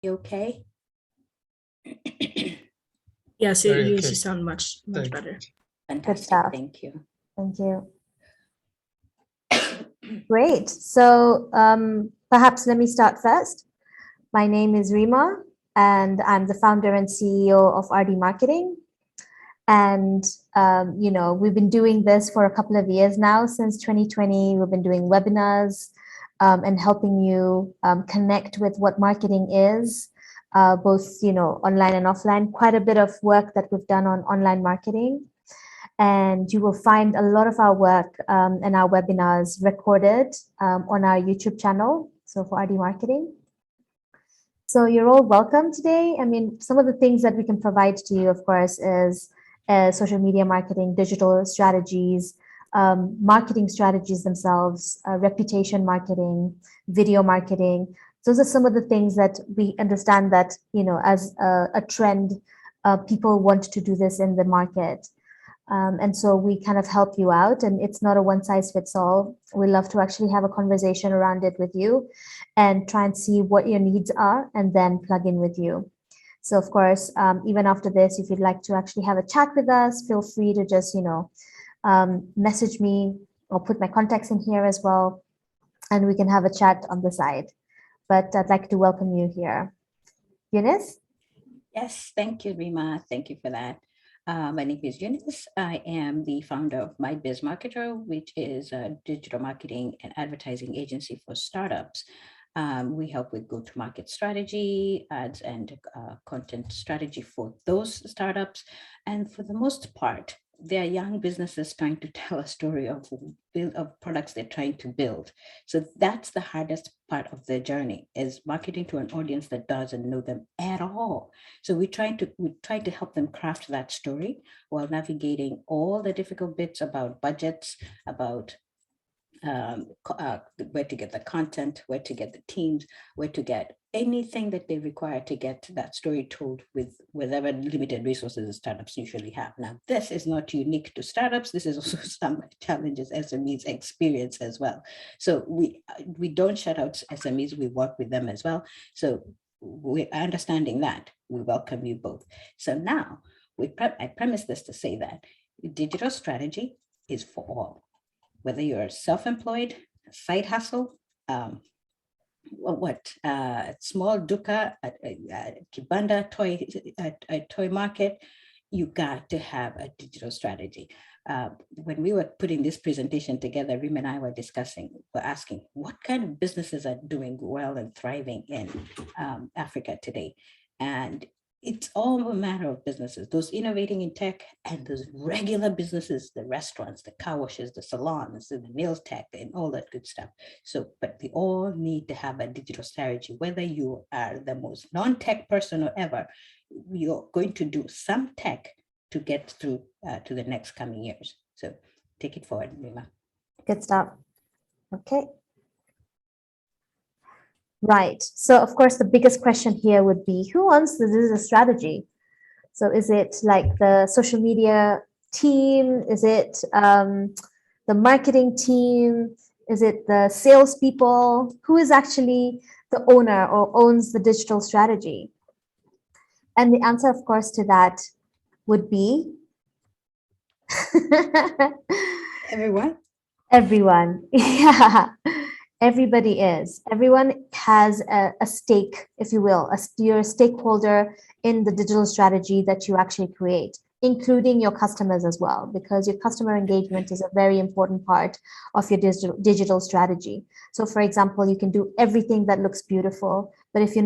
You okay? Yes, Very you okay. sound much Thank better. Fantastic. stuff. Thank you. Thank you. Great. So perhaps let me start first. My name is Reema, and I'm the founder and CEO of Ardy Marketing. And, we've been doing this for a couple of years now. Since 2020, we've been doing webinars and helping you connect with what marketing is, both, online and offline. Quite a bit of work that we've done on online marketing. And you will find a lot of our work and our webinars recorded on our YouTube channel. So for Ardy Marketing. So you're all welcome today. I mean, some of the things that we can provide to you, of course, is social media marketing, digital strategies, marketing strategies themselves, reputation marketing, video marketing. Those are some of the things that we understand that, as a trend, people want to do this in the market. And so we kind of help you out, and it's not a one size fits all. We love to actually have a conversation around it with you and try and see what your needs are and then plug in with you. So of course, even after this, if you'd like to actually have a chat with us, feel free to just, message me or put my contacts in here as well, and we can have a chat on the side. But I'd like to welcome you here. Eunice? Yes, thank you, Reema. Thank you for that. My name is Eunice. I am the founder of My Biz Marketer, which is a digital marketing and advertising agency for startups. We help with go-to-market strategy, ads, and content strategy for those startups. And for the most part, they're young businesses trying to tell a story of products they're trying to build. So that's the hardest part of their journey, is marketing to an audience that doesn't know them at all. So we try to help them craft that story while navigating all the difficult bits about budgets, about where to get the content, where to get the teams, where to get anything that they require to get that story told with whatever limited resources startups usually have. Now, this is not unique to startups. This is also some challenges SMEs experience as well. So we don't shut out SMEs. We work with them as well. So we're understanding that. We welcome you both. So now I premise this to say that digital strategy is for all. Whether you're self-employed, side hustle, small duka, kibanda, toy market, you got to have a digital strategy. When we were putting this presentation together, Reema and I were asking what kind of businesses are doing well and thriving in Africa today. And it's all a matter of businesses, those innovating in tech and those regular businesses, the restaurants, the car washes, the salons, the nails tech, and all that good stuff. So, but they all need to have a digital strategy. Whether you are the most non-tech person or ever, you're going to do some tech to get through to the next coming years. So take it forward, Reema. Good stuff. Okay. Right. So of course, the biggest question here would be, who owns the digital strategy? So is it like the social media team? Is it the marketing team? Is it the salespeople? Who is actually the owner or owns the digital strategy? And the answer, of course, to that would be Everyone? Everyone. Yeah. Everybody is. Everyone has a stake, if you will. You're a stakeholder in the digital strategy that you actually create, including your customers as well, because your customer engagement is a very important part of your digital strategy. So, for example, you can do everything that looks beautiful, but if you're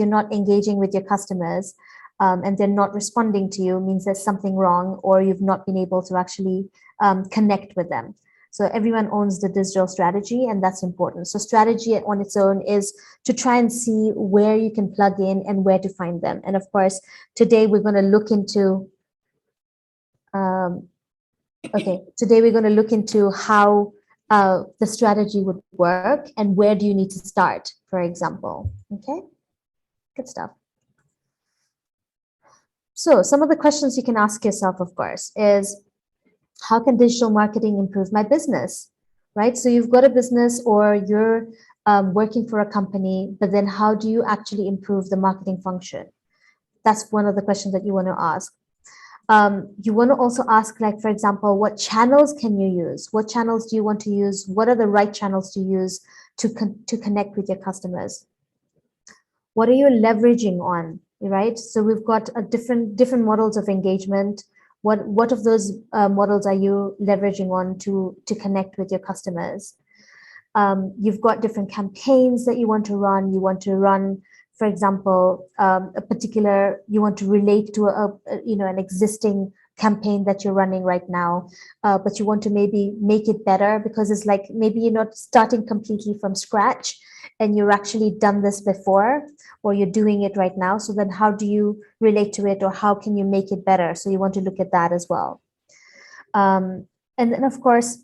not engaging with your customers and they're not responding to you, means there's something wrong, or you've not been able to actually connect with them. So everyone owns the digital strategy, and that's important. So strategy on its own is to try and see where you can plug in and where to find them. And of course, today we're going to look into, how the strategy would work and where do you need to start, for example. Okay, good stuff. So some of the questions you can ask yourself, of course, is, how can digital marketing improve my business, right? So you've got a business, or you're working for a company, but then how do you actually improve the marketing function? That's one of the questions that you want to ask. You want to also ask, like, for example, what channels can you use? What channels do you want to use? What are the right channels to use to connect with your customers? What are you leveraging on, right? So we've got a different models of engagement. What of those models are you leveraging on to connect with your customers? You've got different campaigns that you want to run. You want to run, for example, you want to relate to an existing campaign that you're running right now, but you want to maybe make it better because it's like maybe you're not starting completely from scratch and you're actually done this before or you're doing it right now. So then how do you relate to it or how can you make it better? So you want to look at that as well. And then, of course,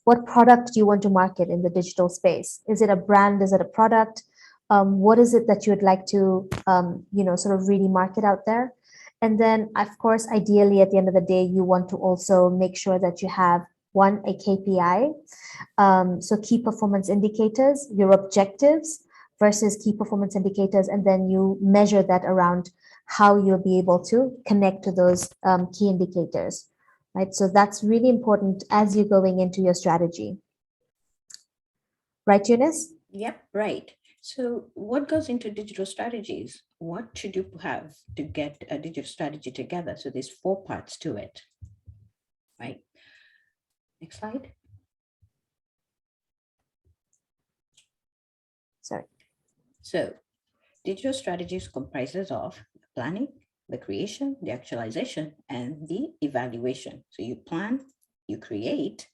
what product do you want to market in the digital space? Is it a brand? Is it a product? What is it that you would like to, sort of really market out there? And then, of course, ideally, at the end of the day, you want to also make sure that you have a KPI. So key performance indicators, your objectives versus key performance indicators, and then you measure that around how you'll be able to connect to those key indicators. Right, so that's really important as you're going into your strategy. Right, Eunice? Yep, right. So what goes into digital strategies? What should you have to get a digital strategy together? So there's 4 parts to it, right? Next slide. Sorry. So digital strategies comprises of planning, the creation, the actualization, and the evaluation. So you plan, you create,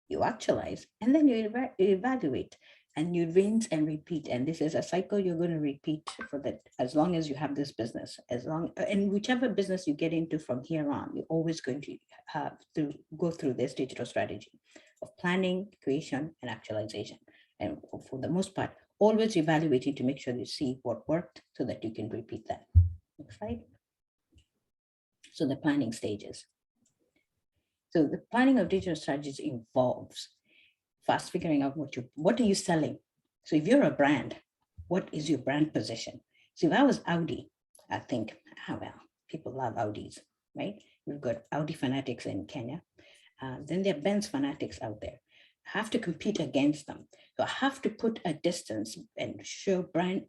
you actualize, and then you evaluate, and you rinse and repeat. And this is a cycle you're going to repeat for that as long as you have this business. And whichever business you get into from here on, you're always going to have to go through this digital strategy of planning, creation, and actualization. And for the most part, always evaluating to make sure you see what worked so that you can repeat that. Next slide. So the planning stages. So the planning of digital strategies involves first figuring out what are you selling. So if you're a brand, what is your brand position? So if I was Audi, I think, well, people love Audis, right? We've got Audi fanatics in Kenya. Then there are Benz fanatics out there. I have to compete against them. So I have to put a distance and show brand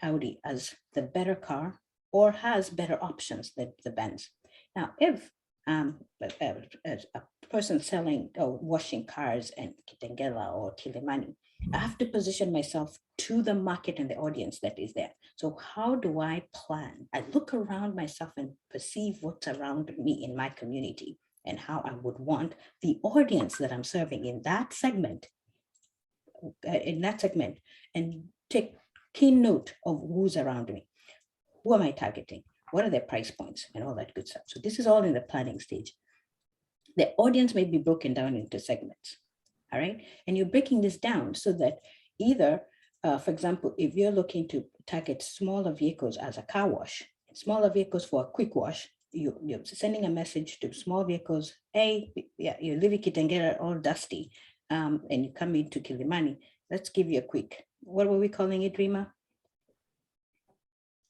Audi as the better car or has better options than the Benz. Now, if a person selling or washing cars in Kitengela or Kilimani, I have to position myself to the market and the audience that is there. So how do I plan? I look around myself and perceive what's around me in my community and how I would want the audience that I'm serving in that segment, and take keen note of who's around me. Who am I targeting? What are their price points and all that good stuff? So this is all in the planning stage. The audience may be broken down into segments, all right? And you're breaking this down so that either, for example, if you're looking to target smaller vehicles as a car wash, smaller vehicles for a quick wash, you're sending a message to small vehicles. Hey, yeah, you live in Kitengela all dusty, and you come into Kilimani. Let's give you a quick, what were we calling it, Reema?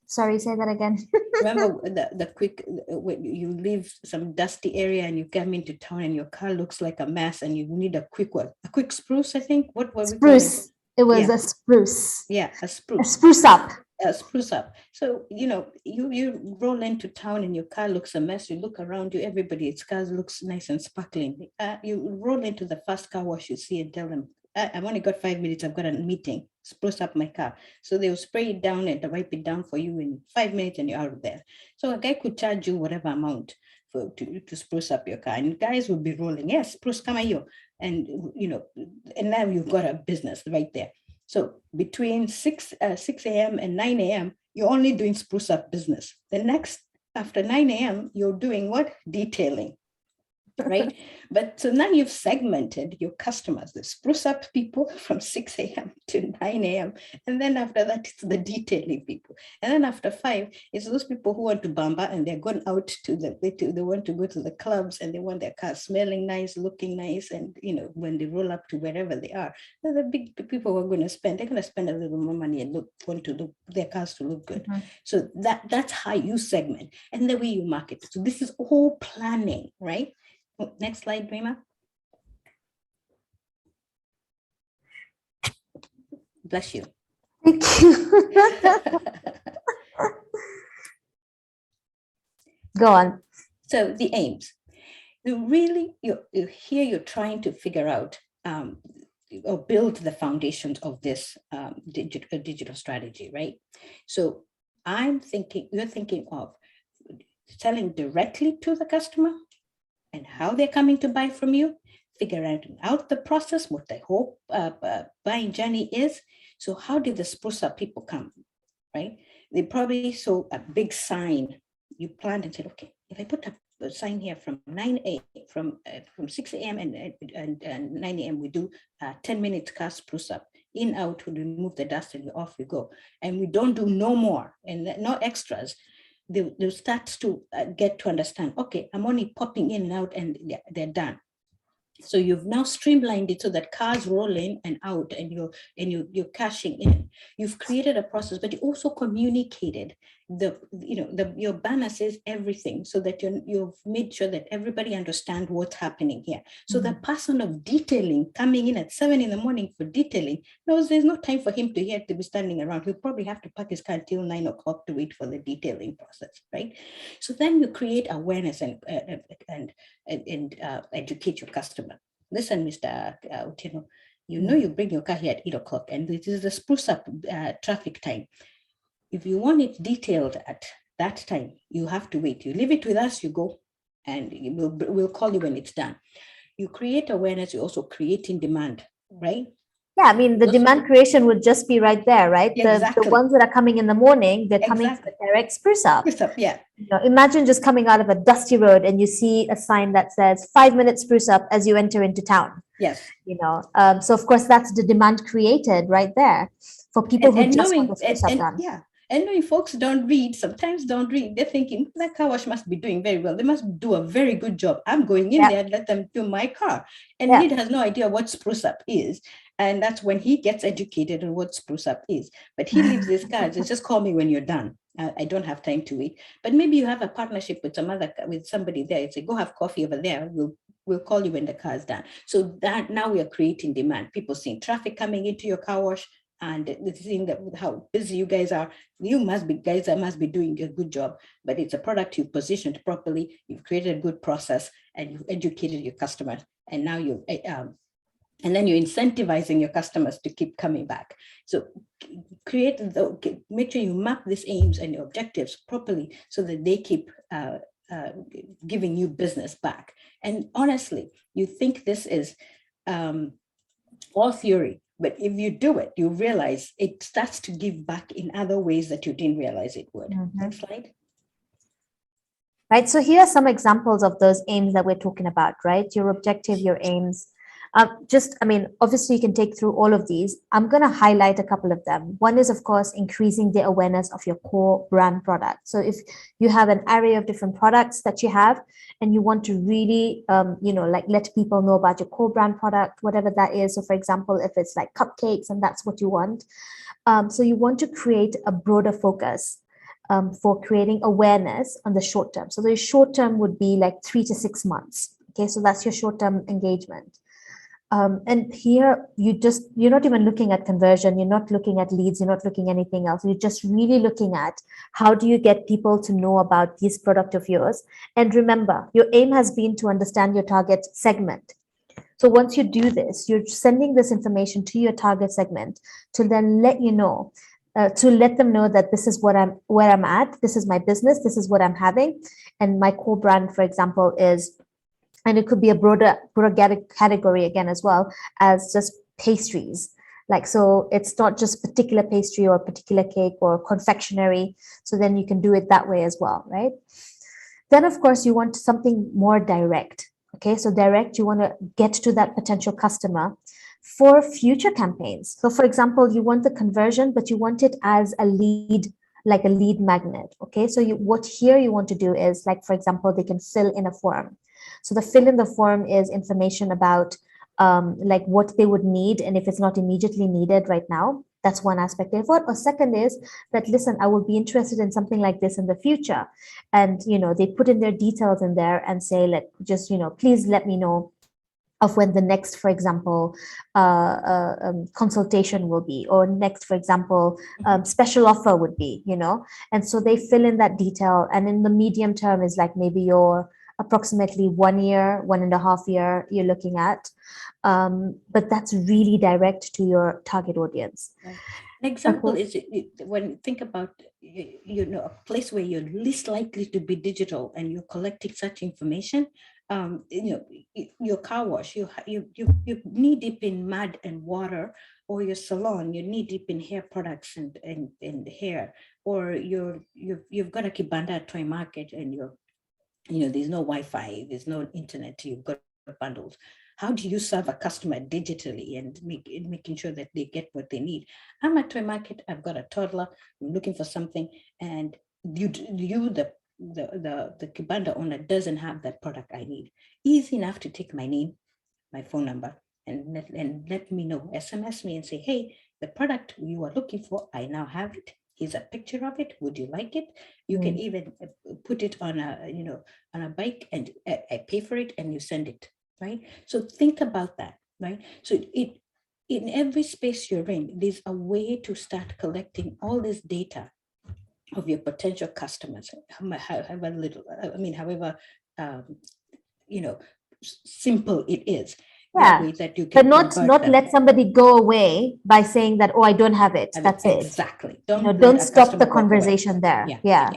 Sorry, say that again. Remember the quick, when you leave some dusty area and you come into town and your car looks like a mess and you need a quick one, a quick spruce, I think. What were we calling it? It was a spruce. Yeah, a spruce. A spruce up. Spruce up. So, you roll into town and your car looks a mess. You look around you, everybody's car looks nice and sparkling. You roll into the first car wash you see and tell them, I've only got 5 minutes. I've got a meeting. Spruce up my car. So they'll spray it down and wipe it down for you in 5 minutes and you're out of there. So a guy could charge you whatever amount to spruce up your car. And guys will be rolling, yes, spruce, come here. And, and now you've got a business right there. So between 6 a.m. and 9 a.m., you're only doing spruce up business. The next, after 9 a.m., you're doing what? Detailing. right? But so now you've segmented your customers, the spruce up people from 6 a.m. to 9 a.m. And then after that, it's the detailing people. And then after 5, it's those people who want to bamba and they're going out to they want to go to the clubs and they want their cars smelling nice, looking nice. And, when they roll up to wherever they are, they're the big people who are going to spend. They're going to spend a little more money and want to look their cars to look good. Mm-hmm. So that's how you segment and the way you market. So this is all planning, right? Next slide, Reema. Bless you. Thank you. Go on. So the aims. You're trying to figure out or build the foundations of this digital strategy, right? So you're thinking of selling directly to the customer and how they're coming to buy from you, figuring out the process, what the whole buying journey is. So how did the spruce up people come, right? They probably saw a big sign. You planned and said, okay, if I put a sign here from 6 a.m. and 9 a.m. we do 10 minutes car spruce up, in, out, we remove the dust and off we go. And we don't do no more and no extras. They'll start to get to understand, okay, I'm only popping in and out and they're done. So you've now streamlined it so that cars roll in and out and you're cashing in. You've created a process, but you also communicated your banner says everything so that you've made sure that everybody understands what's happening here. So the person of detailing coming in at 7 a.m. for detailing knows there's no time for him to be standing around. He'll probably have to park his car until 9 o'clock to wait for the detailing process, right? So then you create awareness and educate your customer. Listen, Mr. Utino, you bring your car here at 8 o'clock and this is the spruce up traffic time. If you want it detailed at that time, you have to wait. You leave it with us, you go, and we'll call you when it's done. You create awareness, you're also creating demand, right? Yeah, I mean, the demand creation would just be right there, right? Exactly. The ones that are coming in the morning, they're coming to the direct spruce up. Yeah. Imagine just coming out of a dusty road and you see a sign that says 5 minutes spruce up as you enter into town. Yes. So of course that's the demand created right there for people who just want the spruce up done. Yeah. And knowing folks sometimes don't read, they're thinking that car wash must be doing very well. They must do a very good job. I'm going in there and let them do my car. And he has no idea what spruce up is. And that's when he gets educated on what spruce up is. But he leaves his cards. Just call me when you're done. I don't have time to wait. But maybe you have a partnership with somebody there. You say, go have coffee over there. We'll call you when the car's done. So that now we are creating demand. People seeing traffic coming into your car wash and seeing how busy you guys are. You must be doing a good job. But it's a product you've positioned properly. You've created a good process and you've educated your customers. And now and then you're incentivizing your customers to keep coming back. So make sure you map these aims and your objectives properly so that they keep giving you business back. And honestly, you think this is all theory, but if you do it, you realize it starts to give back in other ways that you didn't realize it would. Next slide. Right, so here are some examples of those aims that we're talking about, right? Your objective, your aims. Obviously you can take through all of these. I'm going to highlight a couple of them. One is, of course, increasing the awareness of your core brand product. So if you have an array of different products that you have and you want to really, let people know about your core brand product, whatever that is. So for example, if it's like cupcakes and that's what you want. So you want to create a broader focus for creating awareness on the short term. So the short term would be like 3 to 6 months. Okay, so that's your short term engagement. And here you're not even looking at conversion, you're not looking at leads, you're not looking at anything else. You're just really looking at how do you get people to know about this product of yours. And remember, your aim has been to understand your target segment. So once you do this, you're sending this information to your target segment to then let them know that this is where I'm at, this is my business, this is what I'm having. And my core brand, for example, is, and it could be a broader category again as well as just pastries. So it's not just particular pastry or particular cake or confectionery. So then you can do it that way as well, right? Then of course you want something more direct. Okay, so direct, you want to get to that potential customer for future campaigns. So for example, you want the conversion, but you want it as a lead, like a lead magnet. Okay, so what here you want to do is, like, for example, they can fill in a form. So the fill in the form is information about like what they would need, and if it's not immediately needed right now, that's one aspect of it. Or second is that, listen, I would be interested in something like this in the future, and they put in their details in there and say, like, just please let me know of when the next, for example, consultation will be, or next, for example, special offer would be, and so they fill in that detail. And in the medium term is like maybe your approximately 1 year, 1.5 year you're looking at. But that's really direct to your target audience. Right. An example is when you think about a place where you're least likely to be digital and you're collecting such information. Your car wash, you're knee deep in mud and water, or your salon, you're knee deep in hair products and hair, or you've got a kibanda at toy market and there's no Wi-Fi, there's no internet, you've got bundles. How do you serve a customer digitally and making sure that they get what they need? I'm at toy market, I've got a toddler, I'm looking for something, and the kibanda owner doesn't have that product I need. Easy enough to take my name, my phone number, and let me know, SMS me and say, hey, the product you are looking for, I now have it. Here's a picture of it. Would you like it? You can even put it on a bike, and I pay for it, and you send it, right? So think about that, right? So in every space you're in, there's a way to start collecting all this data of your potential customers, however little, however, simple it is. Yeah, that you can but not let somebody go away by saying that, oh, I don't have it. That's it. Exactly. Don't stop the conversation there. Yeah.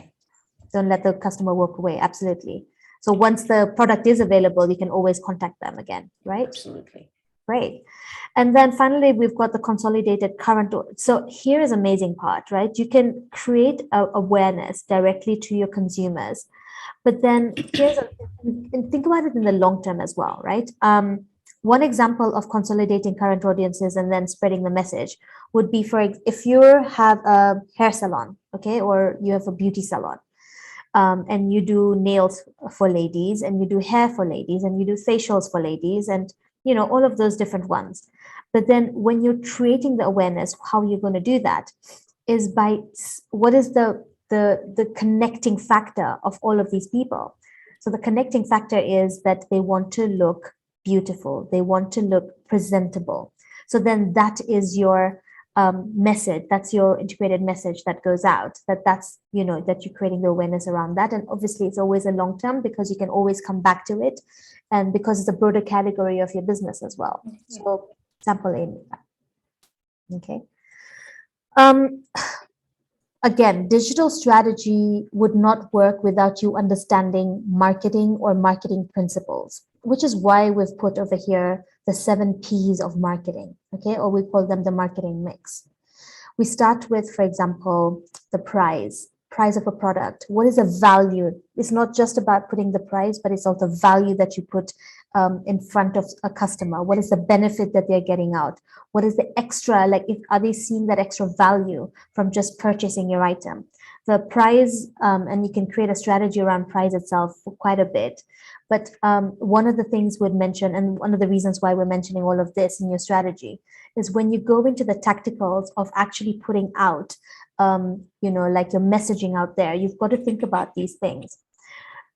Don't let the customer walk away. Absolutely. So once the product is available, you can always contact them again, right? Absolutely. Great. And then finally, we've got the consolidated current. So here is amazing part, right? You can create awareness directly to your consumers, but then and think about it in the long term as well, right? One example of consolidating current audiences and then spreading the message would be, for if you have a hair salon, okay, or you have a beauty salon, and you do nails for ladies, and you do hair for ladies, and you do facials for ladies, and all of those different ones. But then when you're creating the awareness, how you're going to do that is by what is the connecting factor of all of these people. So the connecting factor is that they want to look beautiful, they want to look presentable. So then that is your message, that's your integrated message that goes out, that's that you're creating the awareness around that. And obviously it's always a long term, because you can always come back to it, and because it's a broader category of your business as well. So example Amy. Okay. Again, digital strategy would not work without you understanding marketing or marketing principles, which is why we've put over here the 7 P's of marketing, okay? Or we call them the marketing mix. We start with, for example, the price of a product. What is the value? It's not just about putting the price, but it's also value that you put in front of a customer. What is the benefit that they're getting out? What is the extra, like, are they seeing that extra value from just purchasing your item? The price, and you can create a strategy around price itself for quite a bit. But one of the things we'd mention, and one of the reasons why we're mentioning all of this in your strategy, is when you go into the tacticals of actually putting out, like your messaging out there, you've got to think about these things.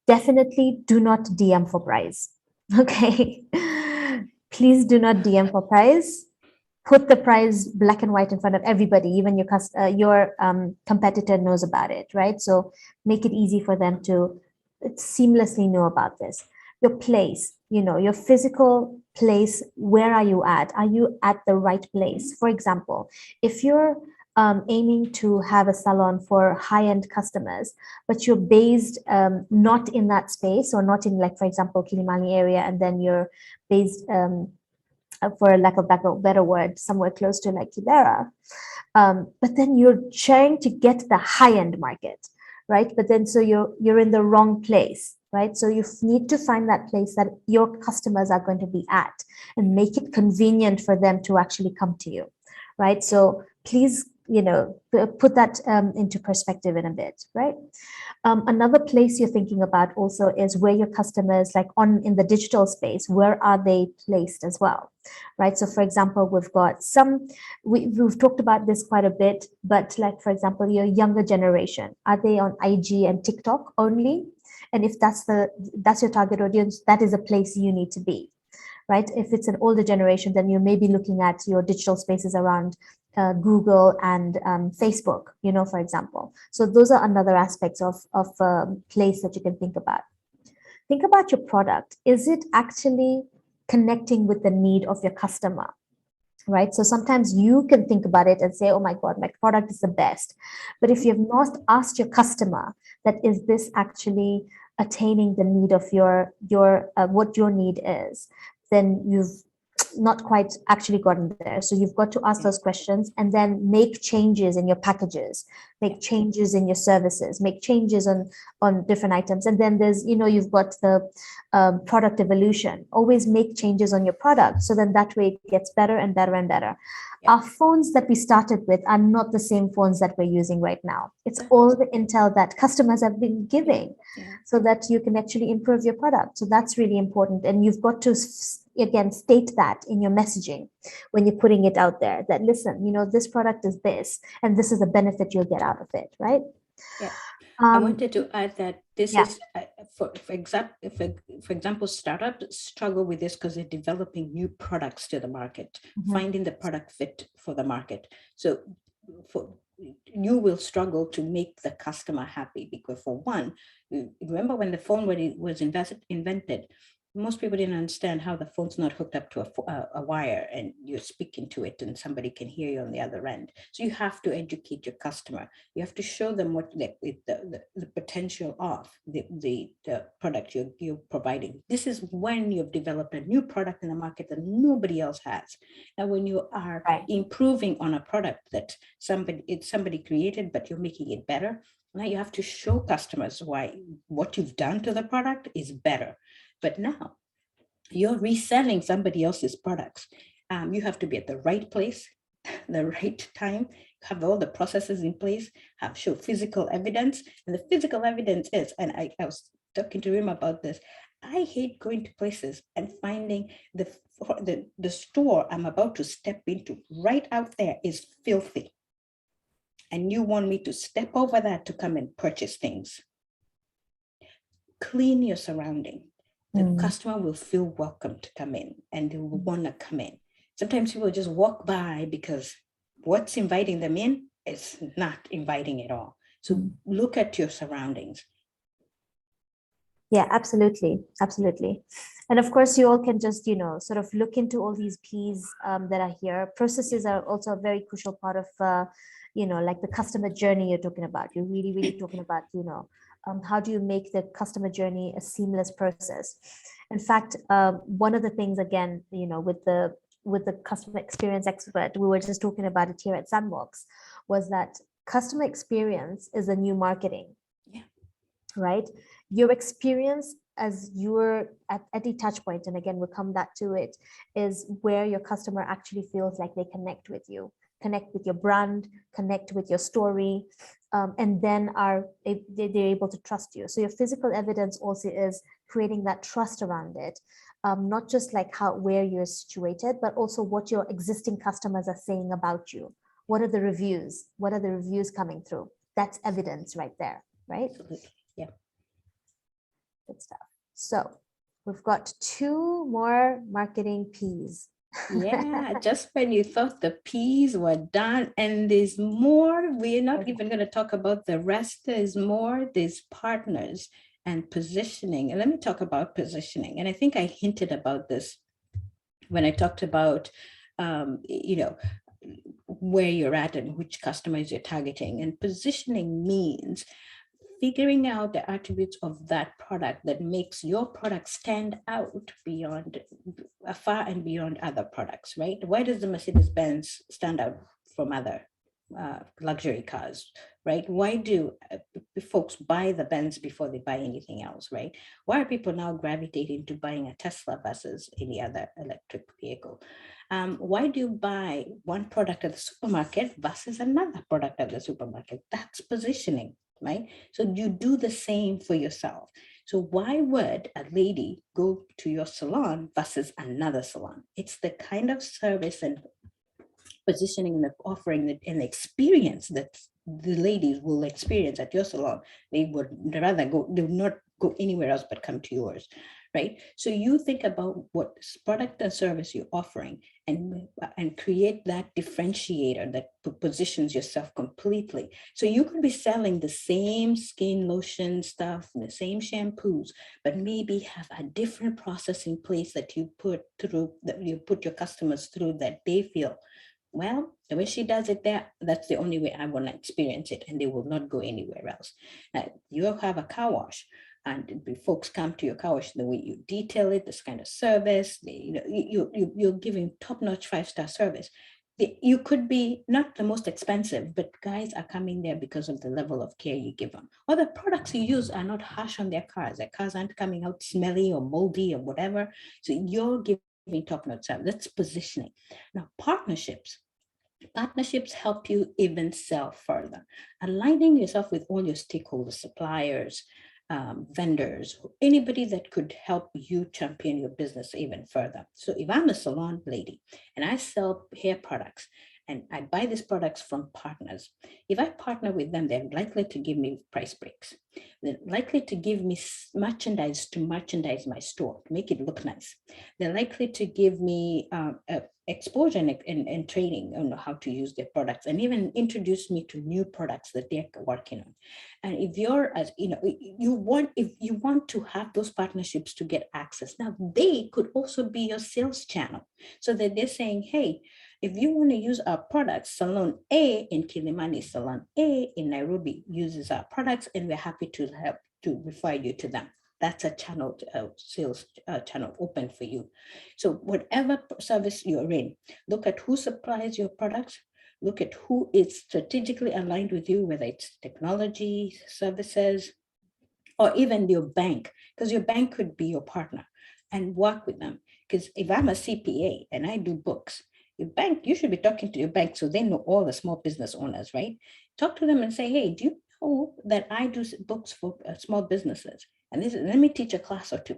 Definitely do not DM for price. Okay. Please do not DM for price. Put the price black and white in front of everybody, even your competitor knows about it, right? So make it easy for them to seamlessly know about this. Your place, your physical place, where are you at? Are you at the right place? For example, if you're aiming to have a salon for high-end customers, but you're based not in that space, or not in, like, for example, Kilimani area, and then you're based, for lack of a better word, somewhere close to like Kibera, but then you're trying to get the high-end market, right? But then so you're in the wrong place. right? So you need to find that place that your customers are going to be at and make it convenient for them to actually come to you, right? So please, put that into perspective in a bit, right? Another place you're thinking about also is where your customers, like in the digital space, where are they placed as well, right? So for example, we've got we've talked about this quite a bit, but like, for example, your younger generation, are they on IG and TikTok only? And if that's your target audience, that is a place you need to be, right? If it's an older generation, then you may be looking at your digital spaces around Google and Facebook, for example. So those are another aspects of place that you can think about. Think about your product. Is it actually connecting with the need of your customer? Right. So sometimes you can think about it and say, oh my God, my product is the best. But if you have not asked your customer that, is this actually attaining the need of your what your need is, then you've not quite actually gotten there. So you've got to ask those questions and then make changes in your packages, make changes in your services, make changes on different items. And then there's, you've got the product evolution. Always make changes on your product, so then that way it gets better and better and better. Yeah. Our phones that we started with are not the same phones that we're using right now. It's all the intel that customers have been giving, so that you can actually improve your product. So that's really important. And you've got to, again, state that in your messaging when you're putting it out there, that listen, this product is this, and this is the benefit you'll get out of it, right? Yeah. I wanted to add that this is, for example, startups struggle with this because they're developing new products to the market, finding the product fit for the market. So you will struggle to make the customer happy, because for one, remember when the phone was invented, most people didn't understand how the phone's not hooked up to a wire and you're speaking to it and somebody can hear you on the other end. So you have to educate your customer. You have to show them what the potential of the product you're providing. This is when you've developed a new product in the market that nobody else has. Now, when you are improving on a product that somebody created, but you're making it better, now you have to show customers why what you've done to the product is better. But now you're reselling somebody else's products. You have to be at the right place, the right time, have all the processes in place, show physical evidence. And the physical evidence is, and I was talking to Reema about this, I hate going to places and finding the store I'm about to step into right out there is filthy. And you want me to step over that to come and purchase things. Clean your surrounding. The customer will feel welcome to come in and they will want to come in. Sometimes people just walk by because what's inviting them in is not inviting at all. So look at your surroundings. Yeah, absolutely. Absolutely. And of course, you all can just, sort of look into all these P's that are here. Processes are also a very crucial part of, like the customer journey you're talking about. You're really, really talking about, how do you make the customer journey a seamless process? In fact, one of the things, again, with the customer experience expert, we were just talking about it here at Sandbox, was that customer experience is a new marketing. Yeah. Right? Your experience as you're at the touch point, and again, we'll come back to it, is where your customer actually feels like they connect with you, connect with your brand, connect with your story, and then they're able to trust you. So your physical evidence also is creating that trust around it, not just like where you're situated, but also what your existing customers are saying about you. What are the reviews? What are the reviews coming through? That's evidence right there, right? Absolutely. Yeah. Good stuff. So we've got 2 more marketing P's. Yeah, just when you thought the P's were done, and there's more, we're not even going to talk about the rest. There's more, there's partners and positioning. And let me talk about positioning. And I think I hinted about this when I talked about, where you're at and which customers you're targeting. And positioning means figuring out the attributes of that product that makes your product stand out beyond, far and beyond other products, right? Why does the Mercedes-Benz stand out from other luxury cars, right? Why do folks buy the Benz before they buy anything else, right? Why are people now gravitating to buying a Tesla versus any other electric vehicle? Why do you buy one product at the supermarket versus another product at the supermarket? That's positioning, right? So you do the same for yourself. So why would a lady go to your salon versus another salon? It's the kind of service and positioning and the offering and the experience that the ladies will experience at your salon. They would rather go, they would not go anywhere else but come to yours, right? So you think about what product and service you're offering and create that differentiator that positions yourself completely. So you could be selling the same skin lotion stuff and the same shampoos, but maybe have a different process in place that you put your customers through that they feel, well, the way she does it there, that's the only way I want to experience it, and they will not go anywhere else. You have a car wash, and folks come to your car wash, the way you detail it, this kind of service, you're giving top-notch 5-star service. You could be not the most expensive, but guys are coming there because of the level of care you give them. Or the products you use are not harsh on their cars. Their cars aren't coming out smelly or moldy or whatever. So you're giving top-notch service. That's positioning. Now, partnerships help you even sell further. Aligning yourself with all your stakeholders, suppliers, vendors, anybody that could help you champion your business even further. So if I'm a salon lady and I sell hair products and I buy these products from partners, if I partner with them, they're likely to give me price breaks. They're likely to give me merchandise to merchandise my store, make it look nice. They're likely to give me exposure and training on how to use their products, and even introduce me to new products that they're working on. And if you're, as you know, if you want to have those partnerships to get access, now they could also be your sales channel, so that they're saying, hey, if you want to use our products, Salon A in Kilimani, Salon A in Nairobi uses our products, and we're happy to help to refer you to them. That's a channel, sales channel open for you. So whatever service you're in, look at who supplies your products, look at who is strategically aligned with you, whether it's technology, services, or even your bank, because your bank could be your partner, and work with them. Because if I'm a CPA and I do books, your bank, you should be talking to your bank so they know all the small business owners, right? Talk to them and say, hey, do you know that I do books for small businesses? And let me teach a class or two.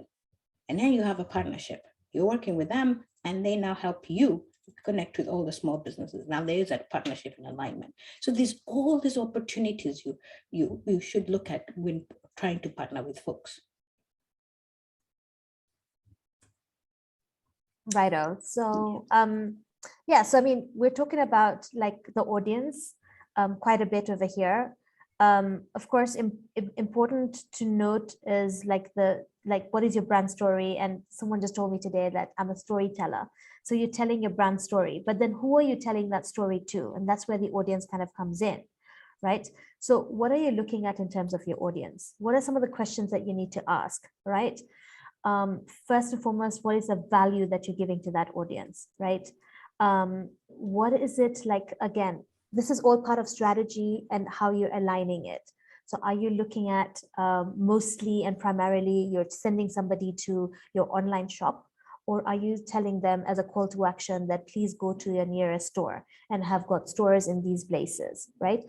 And then you have a partnership. You're working with them and they now help you connect with all the small businesses. Now there is that partnership and alignment. So there's all these opportunities you should look at when trying to partner with folks. Righto. So yeah, so I mean, we're talking about like the audience quite a bit over here. Of course, important to note is like what is your brand story? And someone just told me today that I'm a storyteller. So you're telling your brand story, but then who are you telling that story to? And that's where the audience kind of comes in, right? So what are you looking at in terms of your audience? What are some of the questions that you need to ask, right? First and foremost, what is the value that you're giving to that audience, right? What is it like, again, this is all part of strategy and how you're aligning it. So are you looking at mostly and primarily you're sending somebody to your online shop, or are you telling them as a call to action that please go to your nearest store and have got stores in these places, right?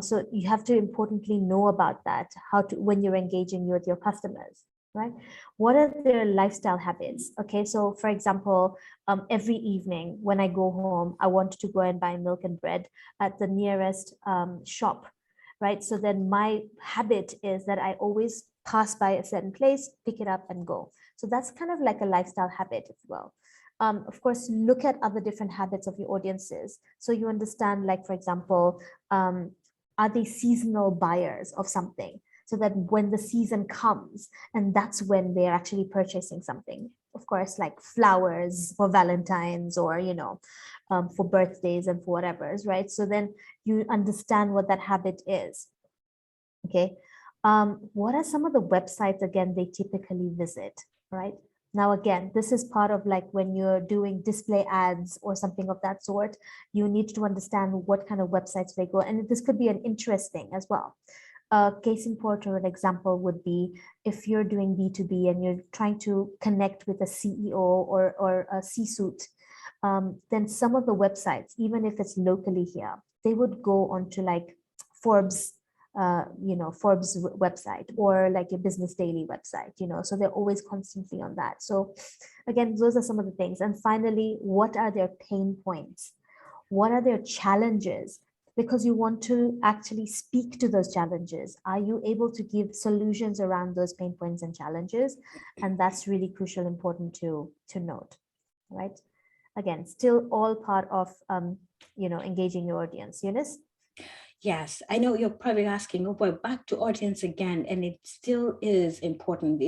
So you have to importantly know about that, when you're engaging with your customers, right? What are their lifestyle habits? Okay, so for example, every evening when I go home, I want to go and buy milk and bread at the nearest shop, right? So then my habit is that I always pass by a certain place, pick it up and go. So that's kind of like a lifestyle habit as well. Of course, look at other different habits of your audiences. So you understand, like, for example, are they seasonal buyers of something? So that when the season comes, and that's when they're actually purchasing something, of course, like flowers for Valentine's, or, you know, for birthdays and for whatever's, right? So then you understand what that habit is. Okay. What are some of the websites, again, they typically visit, right? Now, again, this is part of like when you're doing display ads or something of that sort, you need to understand what kind of websites they go. And this could be an interest thing as well. A case in point or an example would be if you're doing B2B and you're trying to connect with a CEO or a C-suite, then some of the websites, even if it's locally here, they would go onto like Forbes, Forbes website or like a Business Daily website, so they're always constantly on that. So again, those are some of the things. And finally, what are their pain points? What are their challenges? Because you want to actually speak to those challenges. Are you able to give solutions around those pain points and challenges? And that's really crucial, important to note, right? Again, still all part of engaging your audience. Eunice? Yes, I know you're probably asking, oh, but back to audience again, and it still is important.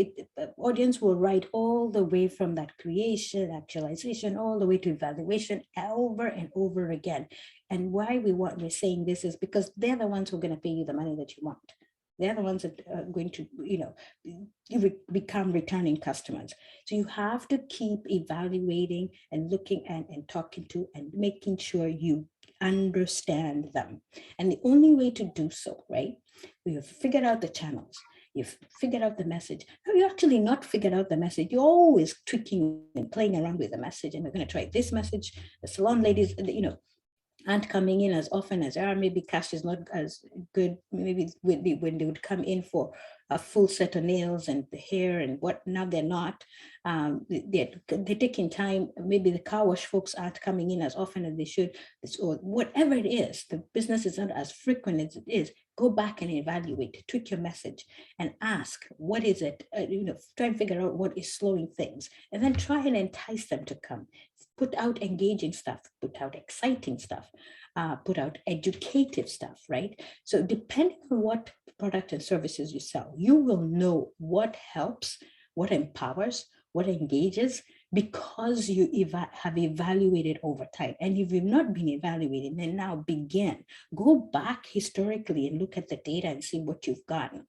Audience will write all the way from that creation, actualization, all the way to evaluation over and over again. And why we're saying this is because they're the ones who are going to pay you the money that you want. They're the ones that are going to, become returning customers. So you have to keep evaluating and looking at and talking to and making sure you understand them. And the only way to do so, right? You've figured out the channels, you've figured out the message. No, you actually not figured out the message. You're always tweaking and playing around with the message. And we're going to try this message. The salon ladies, aren't coming in as often as are. Maybe cash is not as good. Maybe when they would come in for a full set of nails and the hair and what, now they're not. They're taking time. Maybe the car wash folks aren't coming in as often as they should. Or whatever it is, the business is not as frequent as it is. Go back and evaluate, tweak your message and ask, what is it? Try and figure out what is slowing things and then try and entice them to come. Put out engaging stuff, put out exciting stuff, put out educative stuff, right? So depending on what product and services you sell, you will know what helps, what empowers, what engages, because you have evaluated over time. And if you've not been evaluating, then now begin. Go back historically and look at the data and see what you've gotten.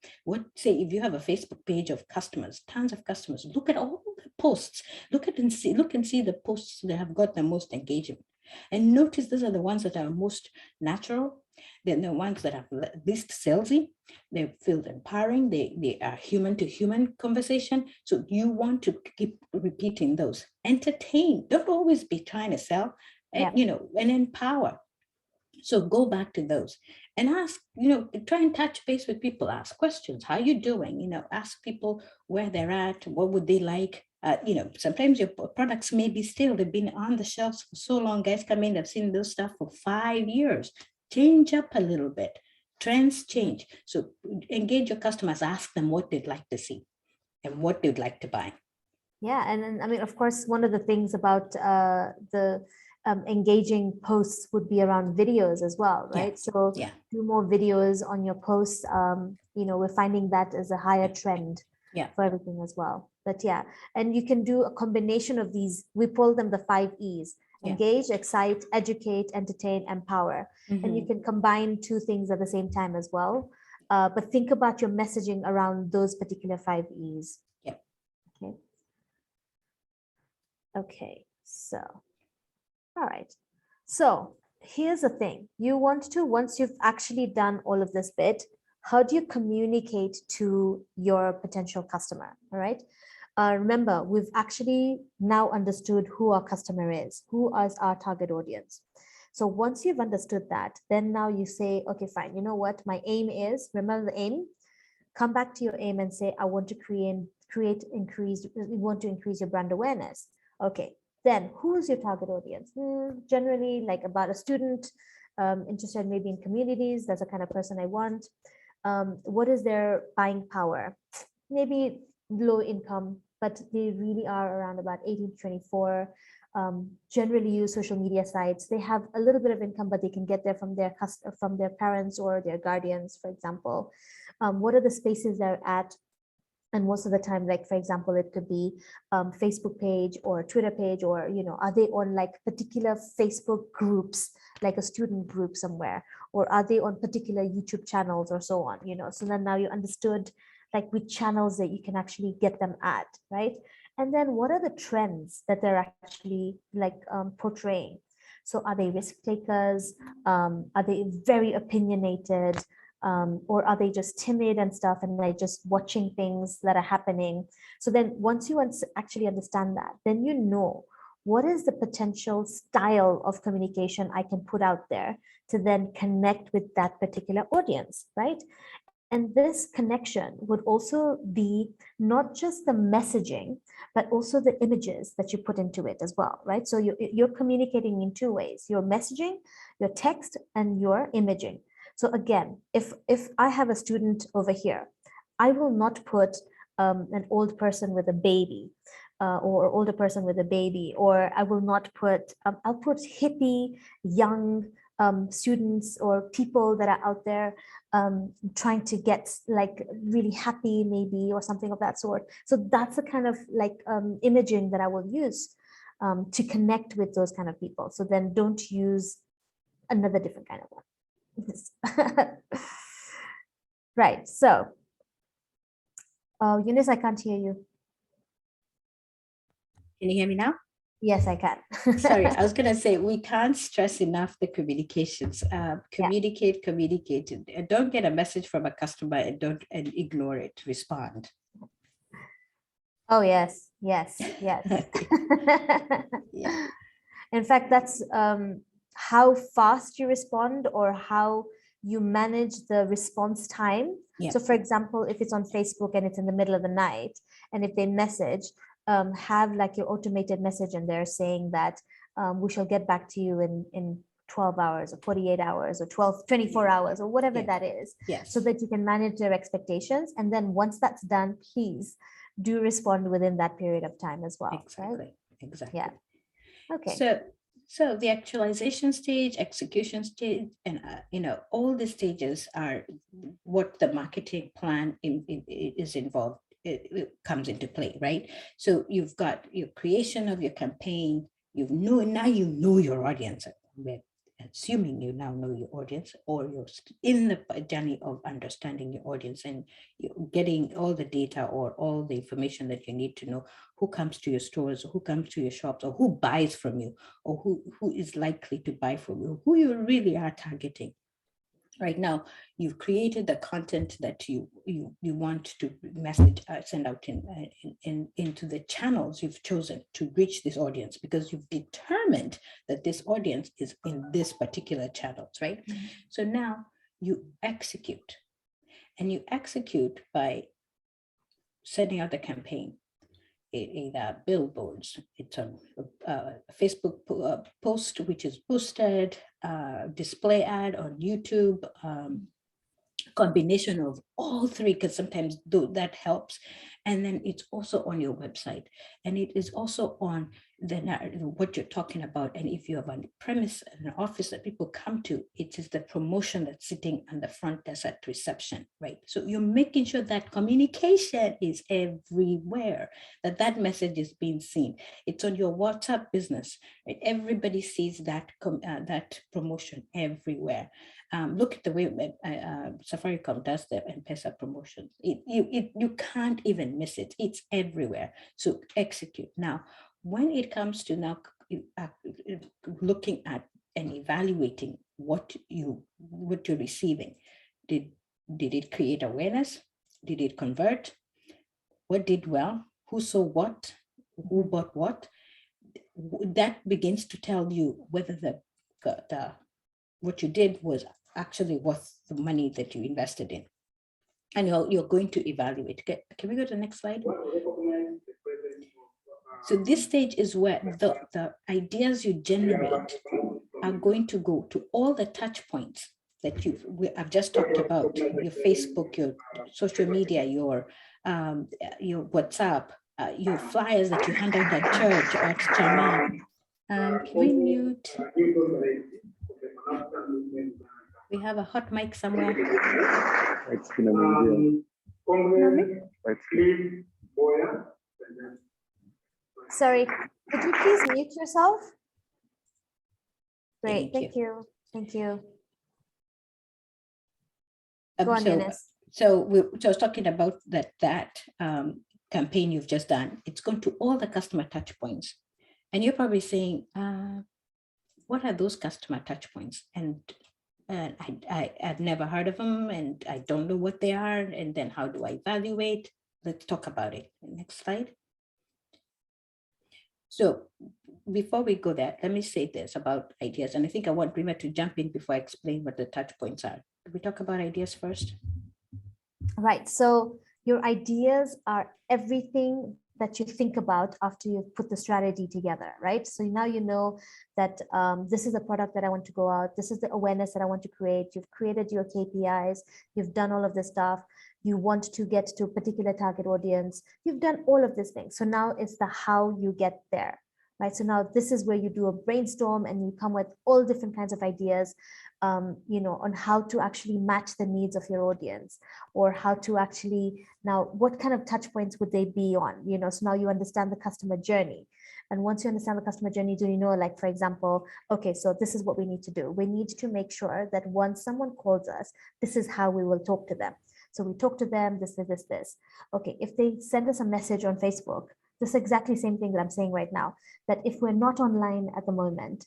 Say if you have a Facebook page of customers, tons of customers, look at all the posts, look and see the posts that have got the most engagement. And notice those are the ones that are most natural. They're the ones that are least salesy. They feel empowering. They are human to human conversation. So you want to keep repeating those. Entertain. Don't always be trying to sell, and empower. So go back to those and ask, try and touch base with people, ask questions. How are you doing? Ask people where they're at, what would they like? Sometimes your products may be still, they've been on the shelves for so long. Guys come in, they've seen those stuff for 5 years. Change up a little bit. Trends change. So engage your customers, ask them what they'd like to see and what they'd like to buy. Yeah, and then, I mean, of course, one of the things about the engaging posts would be around videos as well, right? So do more videos on your posts. We're finding that as a higher trend for everything as well. But yeah, and you can do a combination of these. We call them the 5 E's: engage, excite, educate, entertain, empower. And you can combine 2 things at the same time as well. But think about your messaging around those particular 5 E's. Okay, so, all right. So here's the thing. Once you've actually done all of this bit, how do you communicate to your potential customer? All right. Remember, we've actually now understood who our customer is, who is our target audience. So once you've understood that, then now you say, okay, fine. You know what? My aim is, remember the aim, come back to your aim and say, I want to increase your brand awareness. Okay, then who is your target audience? Generally, like about a student interested maybe in communities. That's the kind of person I want. What is their buying power? Maybe low income, but they really are around about 18 to 24. Generally use social media sites. They have a little bit of income, but they can get there from their parents or their guardians, for example. What are the spaces they're at? And most of the time, like, for example, it could be Facebook page or Twitter page, or, are they on like particular Facebook groups, like a student group somewhere, or are they on particular YouTube channels or so on, so then now you understood like which channels that you can actually get them at, right? And then what are the trends that they're actually like portraying? So are they risk takers? Are they very opinionated? Or are they just timid and stuff and they're just watching things that are happening? So then once you actually understand that, then you know what is the potential style of communication I can put out there to then connect with that particular audience, right? And this connection would also be not just the messaging, but also the images that you put into it as well, right? So you're communicating in two ways: your messaging, your text, and your imaging. So again, if I have a student over here, I will not put an old person with a baby, or older person with a baby, or I will not put, I'll put hippie, young students or people that are out there trying to get like really happy maybe, or something of that sort. So that's the kind of like imaging that I will use to connect with those kind of people. So then don't use another different kind of one. Right. So, Eunice, I can't hear you. Can you hear me now? Yes, I can. Sorry, I was going to say, we can't stress enough the communications. Communicate. And don't get a message from a customer and ignore it. Respond. Oh, yes. Yeah. In fact, that's how fast you respond or how you manage the response time. Yeah. So for example, if it's on Facebook and it's in the middle of the night, and if they message, have like your automated message in there saying that we shall get back to you in 12 hours or 48 hours or 24 hours or whatever that is. Yes. So that you can manage their expectations. And then once that's done, please do respond within that period of time as well. Exactly. Right? Exactly. Yeah. Okay. So the actualization stage, execution stage, and all the stages are what the marketing plan is involved. It comes into play, right? So you've got your creation of your campaign. Now you know your audience. We're assuming you now know your audience, or you're in the journey of understanding your audience, and you're getting all the data or all the information that you need to know who comes to your stores, who comes to your shops, or who buys from you, or who is likely to buy from you, who you really are targeting. Right now, you've created the content that you want to message, send out into the channels you've chosen to reach this audience, because you've determined that this audience is in this particular channels, right? Mm-hmm. So now you execute, and you execute by sending out the campaign. Either billboards, it's a Facebook post which is boosted, display ad on YouTube, combination of all three, because sometimes that helps. And then it's also on your website, and it is also on what you're talking about. And if you have a premise, an office that people come to, it is the promotion that's sitting on the front desk at reception, right? So you're making sure that communication is everywhere, that message is being seen. It's on your WhatsApp business, right? Everybody sees that promotion everywhere. Look at the way Safaricom does the M-Pesa promotions. You can't even miss it. It's everywhere. So execute. Now, when it comes to now looking at and evaluating what you're receiving, did it create awareness? Did it convert? What did well? Who saw what? Who bought what? That begins to tell you whether the what you did was actually worth the money that you invested in. And you're going to evaluate. Can we go to the next slide? So this stage is where the ideas you generate are going to go to all the touch points that I've just talked about: your Facebook, your social media, your WhatsApp, your flyers that you hand out at church or at Chama. Can we mute? We have a hot mic somewhere. Sorry, could you please mute yourself? Great, thank you. Go on, Eunice. So I was talking about that campaign you've just done. It's going to all the customer touch points. And you're probably saying, what are those customer touch points? And and I've never heard of them and I don't know what they are. And then how do I evaluate? Let's talk about it. Next slide. So before we go there, let me say this about ideas. And I think I want Reema to jump in before I explain what the touch points are. Did we talk about ideas first? Right. So your ideas are everything that you think about after you've put the strategy together, right? So now you know that this is a product that I want to go out. This is the awareness that I want to create. You've created your KPIs. You've done all of this stuff. You want to get to a particular target audience. You've done all of these things. So now it's the how you get there, right? So now this is where you do a brainstorm and you come with all different kinds of ideas, on how to actually match the needs of your audience, or how to actually now what kind of touch points would they be on, so now you understand the customer journey. And once you understand the customer journey, do you know, like, for example, okay, so this is what we need to do. We need to make sure that once someone calls us, this is how we will talk to them. So we talk to them, this. Okay, if they send us a message on Facebook, this is exactly the same thing that I'm saying right now, that if we're not online at the moment,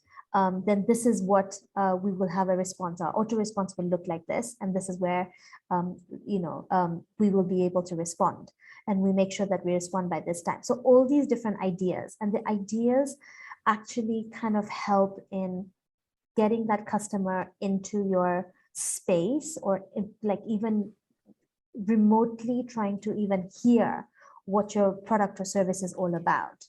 then this is what we will have a response. Our auto response will look like this. And this is where, we will be able to respond. And we make sure that we respond by this time. So all these different ideas, and the ideas actually kind of help in getting that customer into your space, or like even remotely trying to even hear what your product or service is all about,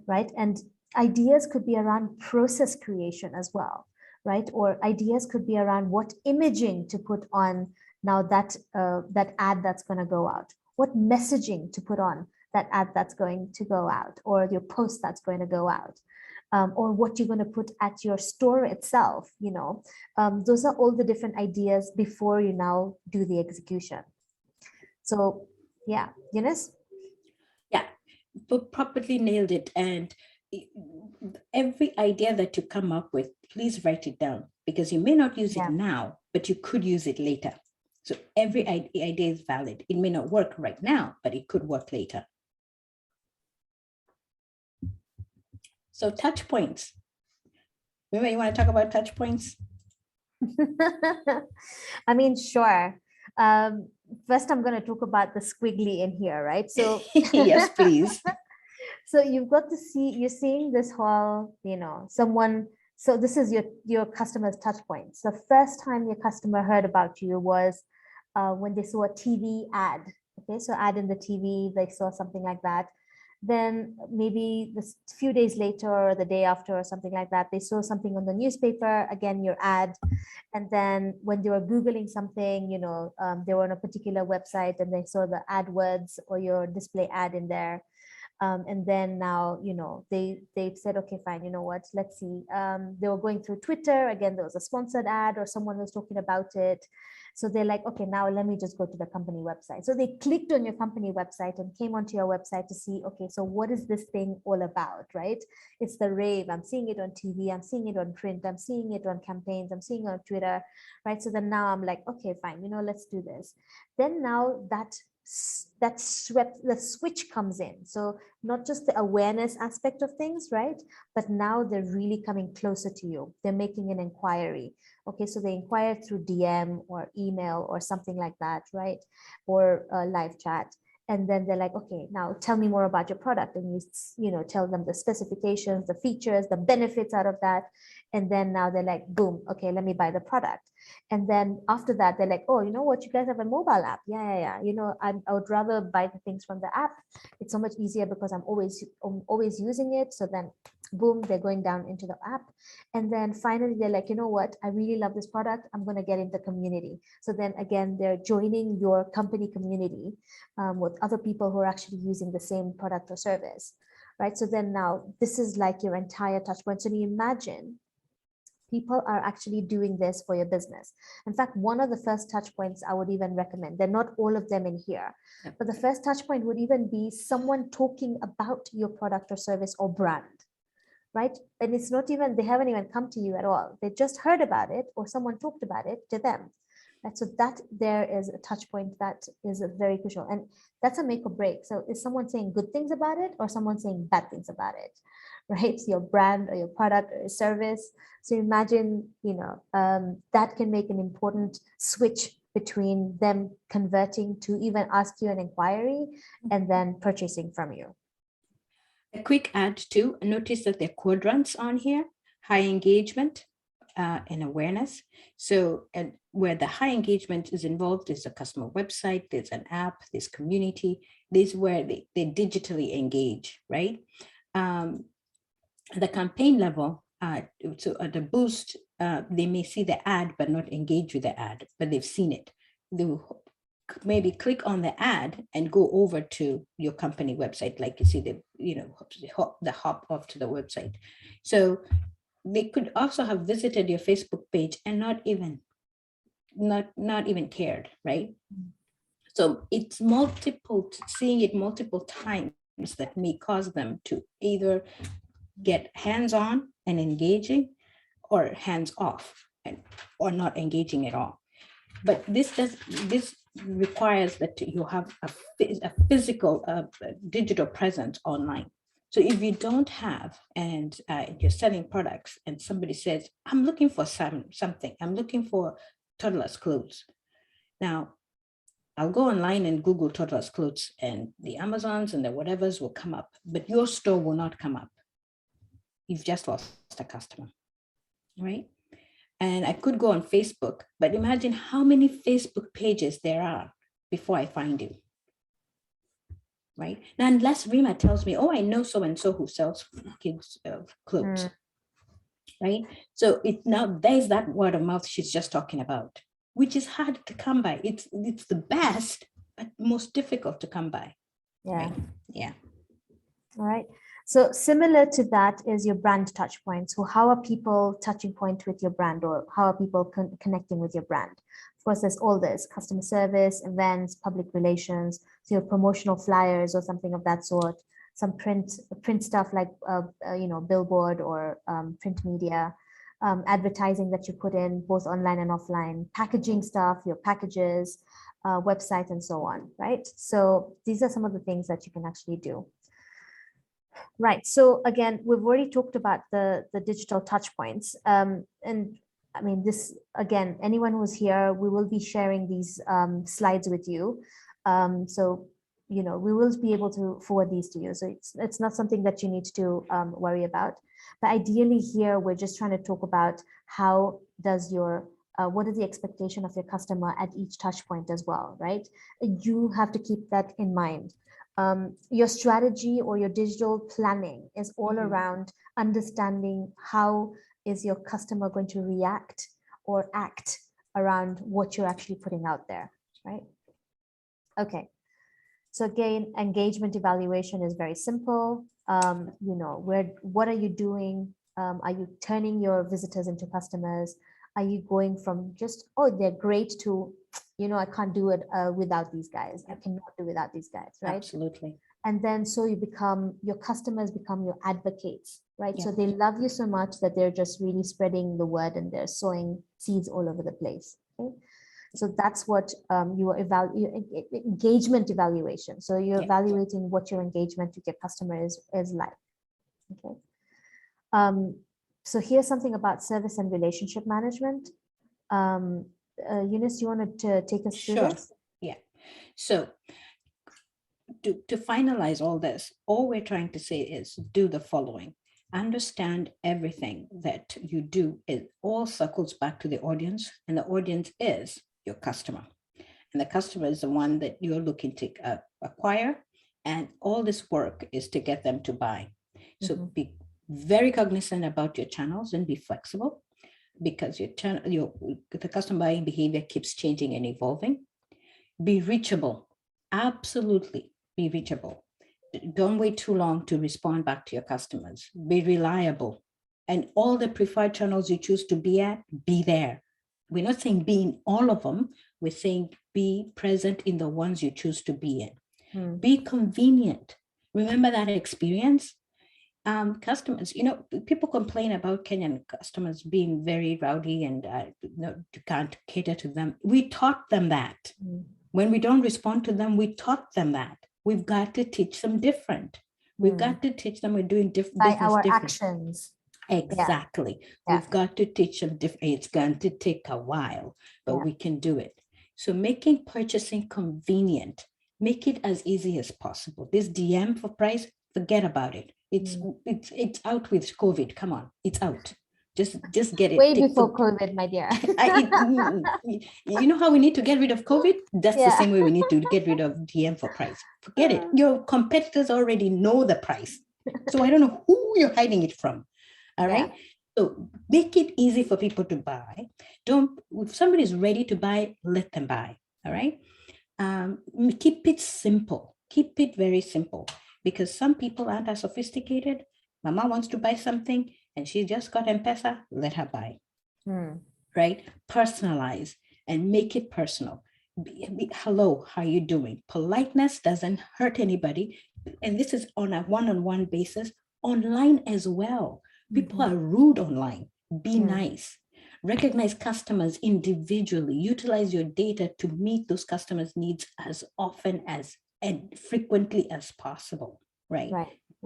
right? And ideas could be around process creation as well, right? Or ideas could be around what imaging to put on now that that ad that's going to go out, what messaging to put on that ad that's going to go out, or your post that's going to go out, or what you're going to put at your store itself. Those are all the different ideas before you now do the execution. So yeah, Eunice? Yeah, but properly nailed it. And every idea that you come up with, please write it down, because you may not use it now, but you could use it later. So every idea is valid. It may not work right now, but it could work later. So touch points. Remember, you want to talk about touch points? I mean, sure. First, I'm going to talk about the squiggly in here, right? So yes, please. So you've got to see, you're seeing this whole, someone. So this is your customer's touch points. The first time your customer heard about you was when they saw a TV ad. Okay, so ad in the TV, they saw something like that. Then maybe a few days later or the day after or something like that, they saw something on the newspaper, again, your ad. And then when they were Googling something, they were on a particular website and they saw the AdWords or your display ad in there. And then now, they said, okay, fine, you know what, let's see. They were going through Twitter. Again, there was a sponsored ad or someone was talking about it. So they're like, okay, now let me just go to the company website. So they clicked on your company website and came onto your website to see, okay, so what is this thing all about, right? It's the rave. I'm seeing it on TV. I'm seeing it on print. I'm seeing it on campaigns. I'm seeing it on Twitter, right? So then now I'm like, okay, fine, let's do this. Then now the switch comes in. So not just the awareness aspect of things, right? But now they're really coming closer to you. They're making an inquiry. Okay, so they inquire through DM or email or something like that, right? Or live chat. And then they're like, okay, now tell me more about your product. And you tell them the specifications, the features, the benefits out of that. And then now they're like, boom, okay, let me buy the product. And then after that, they're like, oh, you know what? You guys have a mobile app. Yeah. I would rather buy the things from the app. It's so much easier because I'm always using it. So then boom, they're going down into the app. And then finally, they're like, you know what? I really love this product. I'm going to get into the community. So then again, they're joining your company community with other people who are actually using the same product or service, right? So then now this is like your entire touch point. So you imagine people are actually doing this for your business. In fact, one of the first touch points I would even recommend, they're not all of them in here, but the first touch point would even be someone talking about your product or service or brand, right? And it's not even, they haven't even come to you at all. They just heard about it or someone talked about it to them. Right? So that there is a touch point that is very crucial. And that's a make or break. So is someone saying good things about it or someone saying bad things about it? right? Your brand or your product or your service. So imagine, that can make an important switch between them converting to even ask you an inquiry and then purchasing from you. A quick add too, notice that there are quadrants on here: high engagement and awareness. So where the high engagement is involved, there's a customer website, there's an app, there's community. This is where they digitally engage, right? The campaign level, so at the boost, they may see the ad but not engage with the ad, but they've seen it. They'll maybe click on the ad and go over to your company website, like you see the hop off to the website. So they could also have visited your Facebook page and not even cared, right? So it's seeing it multiple times that may cause them to either get hands-on and engaging, or hands-off or not engaging at all. But this requires that you have a physical digital presence online. So if you don't have, and you're selling products, and somebody says, I'm looking for something, I'm looking for toddler's clothes. Now, I'll go online and Google toddler's clothes, and the Amazons and the whatevers will come up, but your store will not come up. You've just lost a customer, right? And I could go on Facebook, but imagine how many Facebook pages there are before I find you, right? Now, unless Reema tells me, oh, I know so-and-so who sells kids' clothes, right? So there's that word of mouth she's just talking about, which is hard to come by. It's the best, but most difficult to come by. Yeah. Right? Yeah. All right. So similar to that is your brand touch point. So how are people touching point with your brand, or how are people connecting with your brand? Of course, there's all this: customer service, events, public relations, so your promotional flyers or something of that sort, some print stuff like, billboard or print media, advertising that you put in both online and offline, packaging stuff, your packages, website, and so on, right? So these are some of the things that you can actually do. Right. So again, we've already talked about the digital touch points. And I mean, this, again, anyone who's here, we will be sharing these slides with you. So, we will be able to forward these to you. So it's not something that you need to worry about. But ideally here, we're just trying to talk about how does what is the expectation of your customer at each touch point as well, right? You have to keep that in mind. Your strategy or your digital planning is all around understanding how is your customer going to react or act around what you're actually putting out there, right? Okay. So again, engagement evaluation is very simple. What are you doing? Are you turning your visitors into customers? Are you going from just, oh, they're great, to, I can't do it without these guys. I cannot do without these guys, right? Absolutely. And then so your customers become your advocates, right? Yeah. So they love you so much that they're just really spreading the word and they're sowing seeds all over the place. Okay? So that's what your engagement evaluation. So you're evaluating what your engagement with your customer is like. Okay. So here's something about service and relationship management. Eunice, you wanted to take us through this? Yeah. So to finalize all this, all we're trying to say is do the following. Understand everything that you do. It all circles back to the audience, and the audience is your customer. And the customer is the one that you're looking to acquire. And all this work is to get them to buy. So be very cognizant about your channels and be flexible, because the customer buying behavior keeps changing and evolving. Be reachable. Absolutely be reachable. Don't wait too long to respond back to your customers. Be reliable. And all the preferred channels you choose to be at, be there. We're not saying be in all of them. We're saying be present in the ones you choose to be in. Be convenient. Remember that experience. Customers, people complain about Kenyan customers being very rowdy and you can't cater to them. We taught them that. When we don't respond to them, we taught them that. We've got to teach them different. We've got to teach them we're doing by business our different. actions. Exactly. Yeah. We've got to teach them different. It's going to take a while, but we can do it. So making purchasing convenient, make it as easy as possible. This DM for price, forget about it. It's out with COVID. Come on, it's out. Just get it. Way before COVID, my dear. You know how we need to get rid of COVID? That's the same way we need to get rid of DM for price. Forget it. Your competitors already know the price. So I don't know who you're hiding it from. All right. So make it easy for people to buy. If somebody's ready to buy, let them buy. All right. Keep it simple. Keep it very simple, because some people aren't as sophisticated. Mama wants to buy something and she just got M-Pesa, let her buy. Right? Personalize and make it personal. Hello, how are you doing? Politeness doesn't hurt anybody. And this is on a one-on-one basis, online as well. People are rude online. Be nice. Recognize customers individually. Utilize your data to meet those customers' needs as often as and frequently as possible. Right?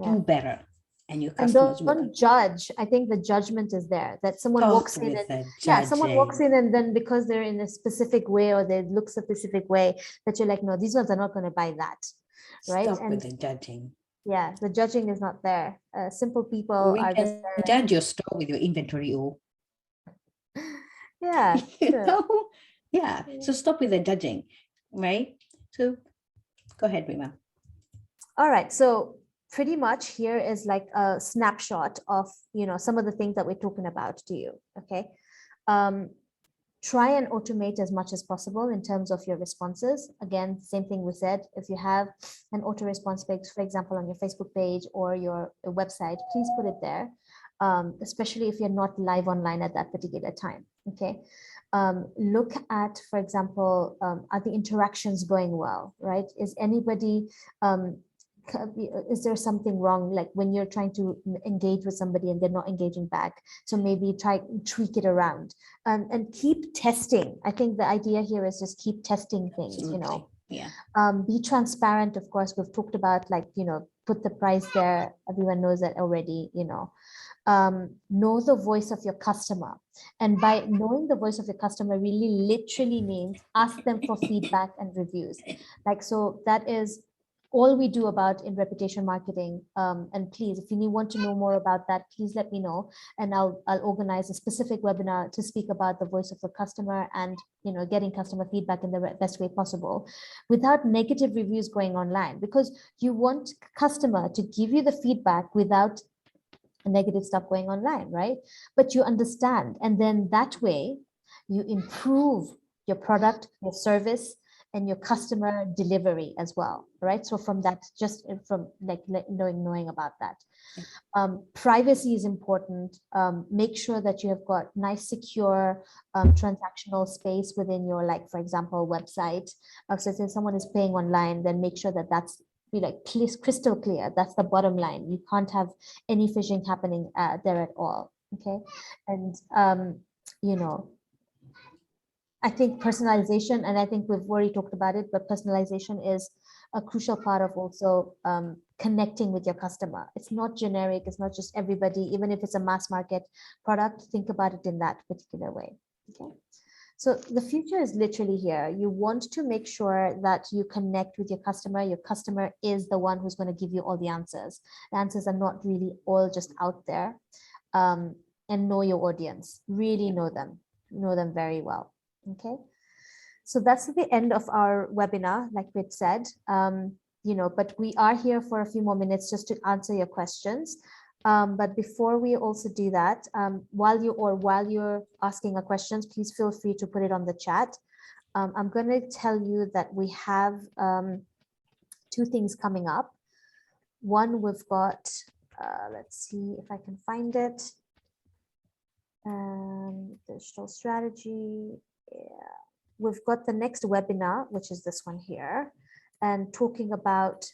Do better. And your customers don't judge. I think the judgment is there, that someone walks in and someone walks in and then because they're in a specific way or they look a specific way, that you're like, no, these ones are not going to buy that. Right? Stop with the judging. Yeah, the judging is not there. Simple people are just there. Judge your store with your inventory. Yeah. Yeah. So stop with the judging, right? So go ahead, Reema. All right. So pretty much here is like a snapshot of, some of the things that we're talking about to you. Okay. Try and automate as much as possible in terms of your responses. Again, same thing we said, if you have an auto response page, for example, on your Facebook page or your website, please put it there, especially if you're not live online at that particular time. Okay. Look at, for example, are the interactions going well, right? Is anybody, is there something wrong, like when you're trying to engage with somebody and they're not engaging back? So maybe tweak it around, and keep testing. I think the idea here is just keep testing things. Absolutely. Be transparent. Of course, we've talked about, like, put the price there. Everyone knows that already. Know the voice of your customer, and by knowing the voice of your customer really literally means ask them for feedback and reviews. Like, so that is all we do about in reputation marketing. And please, if you want to know more about that, please let me know, and I'll organize a specific webinar to speak about the voice of the customer and getting customer feedback in the best way possible without negative reviews going online, because you want customer to give you the feedback without negative stuff going online, right? But you understand, and then that way you improve your product, your service, and your customer delivery as well, right? So from that, just from like knowing about that. Privacy is important. Make sure that you have got nice, secure transactional space within your, like, for example, website. So if someone is paying online, then make sure that that's crystal clear. That's the bottom line. You can't have any phishing happening there at all. Okay. And I think personalization, and I think we've already talked about it, but personalization is a crucial part of also connecting with your customer. It's not generic. It's not just everybody. Even if it's a mass market product, think about it in that particular way. Okay. So the future is literally here. You want to make sure that you connect with your customer. Your customer is the one who's going to give you all the answers. The answers are not really all just out there. And know your audience. Really know them very well. Okay. So that's the end of our webinar, like we said, but we are here for a few more minutes just to answer your questions. But before we also do that, while you're asking our questions, please feel free to put it on the chat. I'm going to tell you that we have 2 things coming up. One, we've got, let's see if I can find it. Digital strategy. Yeah. We've got the next webinar, which is this one here, and talking about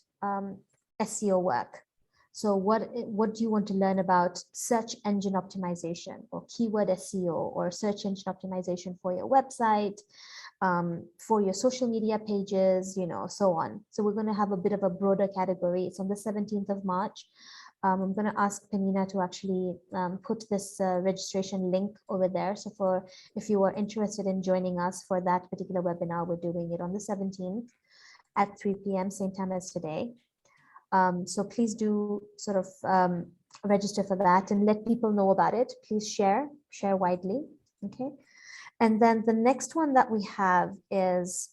SEO work. So what do you want to learn about search engine optimization or keyword SEO or search engine optimization for your website? for your social media pages, so on. So we're going to have a bit of a broader category. It's on the 17th of March. I'm going to ask Penina to actually put this registration link over there. So if you are interested in joining us for that particular webinar, we're doing it on the 17th at 3 p.m., same time as today. So please do sort of register for that and let people know about it. Please share widely. Okay. And then the next one that we have is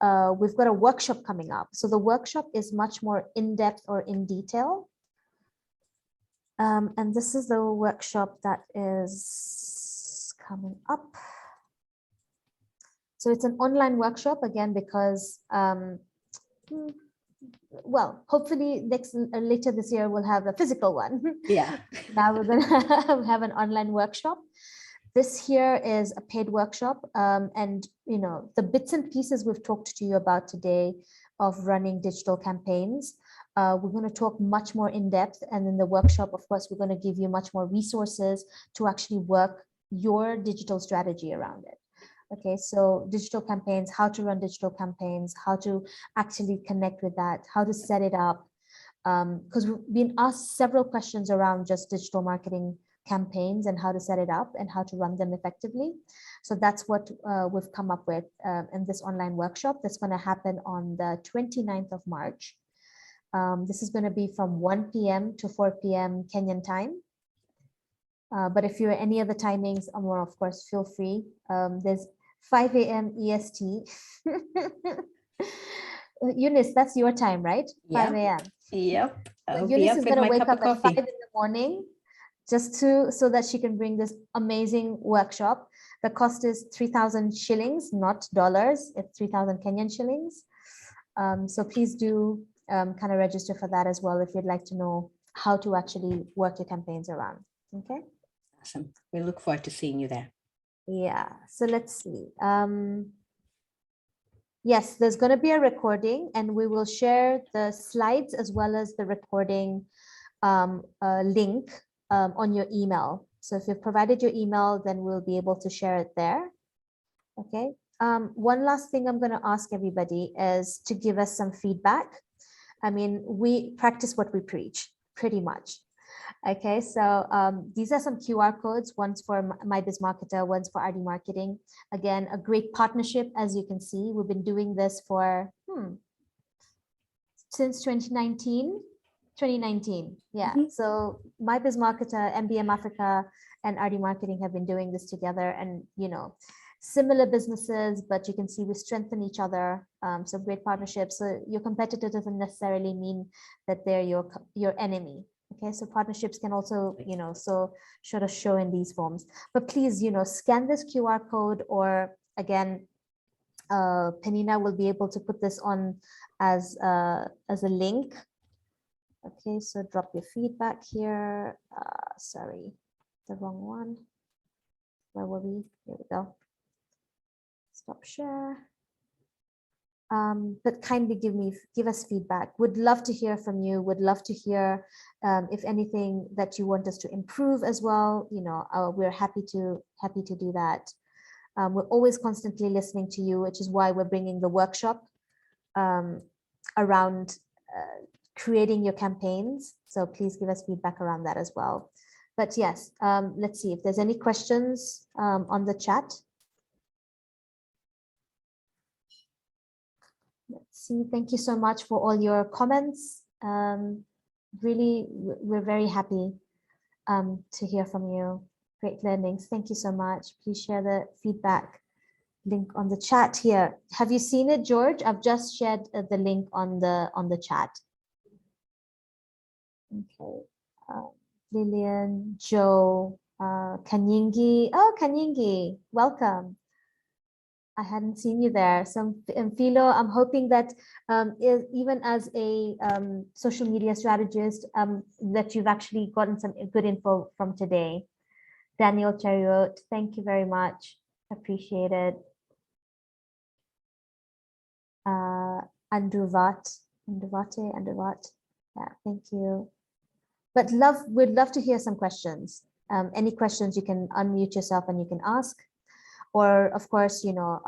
we've got a workshop coming up. So the workshop is much more in-depth or in detail. And this is the workshop that is coming up. So it's an online workshop again, because, well, hopefully later this year, we'll have a physical one. Yeah. Now we're going to have an online workshop. This here is a paid workshop. And, the bits and pieces we've talked to you about today of running digital campaigns, we're going to talk much more in depth. And in the workshop, of course, we're going to give you much more resources to actually work your digital strategy around it. Okay, so digital campaigns, how to run digital campaigns, how to actually connect with that, how to set it up. Because we've been asked several questions around just digital marketing campaigns and how to set it up and how to run them effectively. So that's what we've come up with in this online workshop that's going to happen on the 29th of March. This is going to be from 1 p.m. to 4 p.m. Kenyan time. But if you're any other timings, of course, feel free. There's 5 a.m. EST. Eunice, that's your time, right? 5 a.m. Yep. Eunice is going to wake up at 5 in the morning just so that she can bring this amazing workshop. The cost is 3,000 shillings, not dollars. It's 3,000 Kenyan shillings. So please do kind of register for that as well if you'd like to know how to actually work your campaigns around. Okay. Awesome. We look forward to seeing you there. Yeah. So let's see. Yes, there's going to be a recording, and we will share the slides as well as the recording link on your email. So if you've provided your email, then we'll be able to share it there. Okay. One last thing I'm going to ask everybody is to give us some feedback. I mean, we practice what we preach, pretty much. Okay, so these are some QR codes. One's for My Biz Marketer, one's for Ardy Marketing. Again, a great partnership, as you can see. We've been doing this for since 2019. 2019, yeah. Mm-hmm. So My Biz Marketer, MBM Africa, and Ardy Marketing have been doing this together, and similar businesses, but you can see we strengthen each other. So great partnerships. So your competitor doesn't necessarily mean that they're your enemy. Okay, so partnerships can also, so sort of show in these forms. But please, scan this QR code, or again, Penina will be able to put this on as a link. Okay, so drop your feedback here. Sorry, the wrong one. Where were we? Here we go. Stop share. But kindly give us feedback. Would love to hear from you. Would love to hear if anything that you want us to improve as well. We're happy to do that. We're always constantly listening to you, which is why we're bringing the workshop around creating your campaigns. So please give us feedback around that as well. But yes, let's see if there's any questions on the chat. Let's see. Thank you so much for all your comments. Really, we're very happy to hear from you. Great learnings. Thank you so much. Please share the feedback link on the chat here. Have you seen it, George? I've just shared the link on the chat. Okay. Lillian, Joe, Kanyingi. Oh, Kanyingi, welcome. I hadn't seen you there. So, Philo, I'm hoping that even as a social media strategist, that you've actually gotten some good info from today. Daniel Chariot, thank you very much. Appreciate it. Andruvat, yeah, thank you. But we'd love to hear some questions. Any questions, you can unmute yourself and you can ask. or of course, email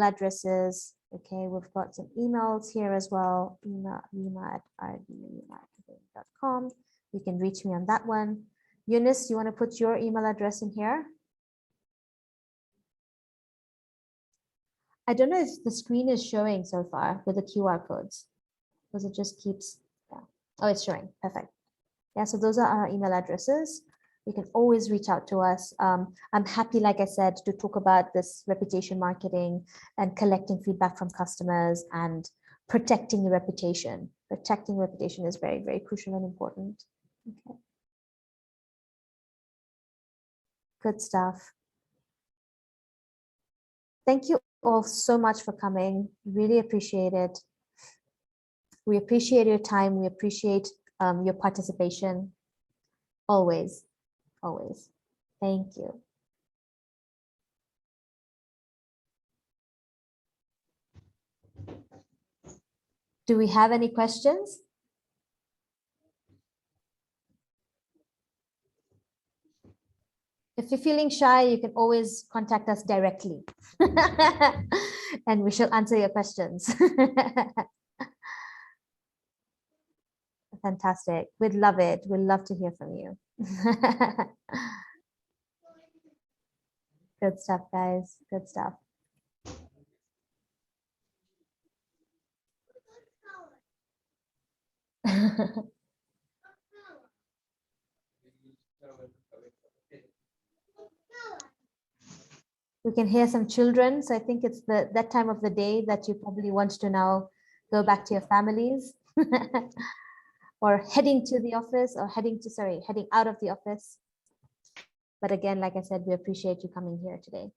addresses. Okay, we've got some emails here as well. Reema@rdmarketing.com. You can reach me on that one. Eunice, you want to put your email address in here? I don't know if the screen is showing so far with the QR codes, because it just keeps, yeah. Oh, it's showing. Perfect. Yeah, so those are our email addresses. You can always reach out to us. I'm happy, like I said, to talk about this reputation marketing and collecting feedback from customers and protecting the reputation. Protecting reputation is very, very crucial and important. Okay. Good stuff. Thank you all so much for coming. Really appreciate it. We appreciate your time. We appreciate your participation. Always, always. Thank you. Do we have any questions? If you're feeling shy, you can always contact us directly and we shall answer your questions. Fantastic. We'd love it. We'd love to hear from you. Good stuff, guys. Good stuff. We can hear some children. So I think it's that time of the day that you probably want to now go back to your families or heading to the office or heading out of the office. But again, like I said, we appreciate you coming here today.